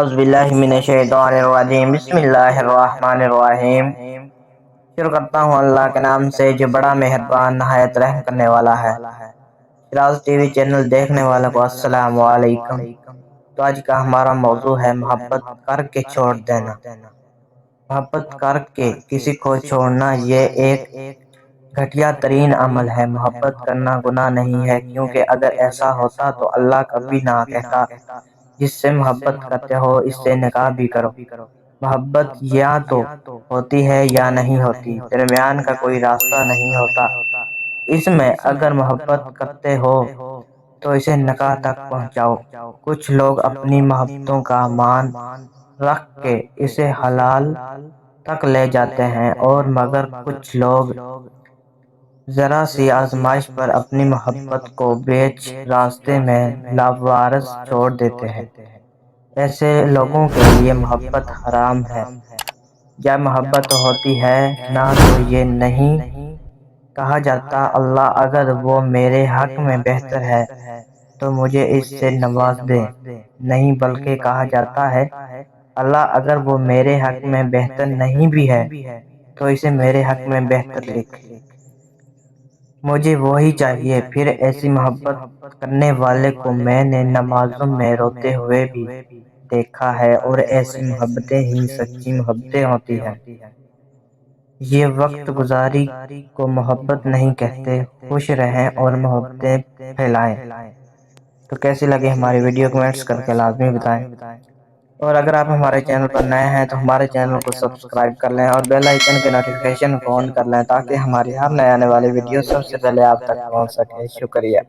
اعوذ باللہ من الشیطان الرجیم بسم اللہ الرحمن الرحیم۔ شروع کرتا ہوں اللہ کے نام سے جو بڑا مہربان نہایت رحم کرنے والا ہے۔ شراز ٹی وی چینل دیکھنے والوں کو السلام علیکم۔ تو آج کا ہمارا موضوع ہے محبت کر کے چھوڑ دینا۔ محبت کر کے کسی کو چھوڑنا یہ ایک گھٹیا ترین عمل ہے۔ محبت کرنا گناہ نہیں ہے، کیونکہ اگر ایسا ہوتا تو اللہ کبھی نہ کہتا جس سے محبت کرتے ہو اس سے نکاح بھی کرو۔ محبت یا تو ہوتی ہے یا نہیں ہوتی، درمیان کا کوئی راستہ نہیں ہوتا۔ اس میں اگر محبت کرتے ہو تو اسے نکاح تک پہنچاؤ۔ کچھ لوگ اپنی محبتوں کا مان رکھ کے اسے حلال تک لے جاتے ہیں، اور مگر کچھ لوگ ذرا سی آزمائش پر اپنی محبت کو بیچ راستے میں لاوارث چھوڑ دیتے ہیں۔ ایسے لوگوں کے لیے محبت حرام ہے۔ جب محبت ہوتی ہے نہ تو یہ نہیں کہا جاتا اللہ اگر وہ میرے حق میں بہتر ہے تو مجھے اس سے نواز دے، نہیں بلکہ کہا جاتا ہے اللہ اگر وہ میرے حق میں بہتر نہیں بھی ہے تو اسے میرے حق میں بہتر لکھ، مجھے وہی چاہیے۔ پھر ایسی محبت کرنے والے کو میں نے نمازوں میں روتے ہوئے بھی دیکھا ہے، اور ایسی محبتیں ہی سچی محبتیں ہوتی ہیں۔ یہ وقت گزاری کو محبت نہیں کہتے۔ خوش رہیں اور محبتیں پھیلائیں۔ تو کیسی لگی ہماری ویڈیو کمنٹس کر کے لازمی بتائیں، اور اگر آپ ہمارے چینل پر نئے ہیں تو ہمارے چینل کو سبسکرائب کر لیں اور بیل آئیکن کے نوٹیفیکیشن کو آن کر لیں تاکہ ہماری ہر نئے آنے والی ویڈیو سب سے پہلے آپ تک پہنچ سکے۔ شکریہ۔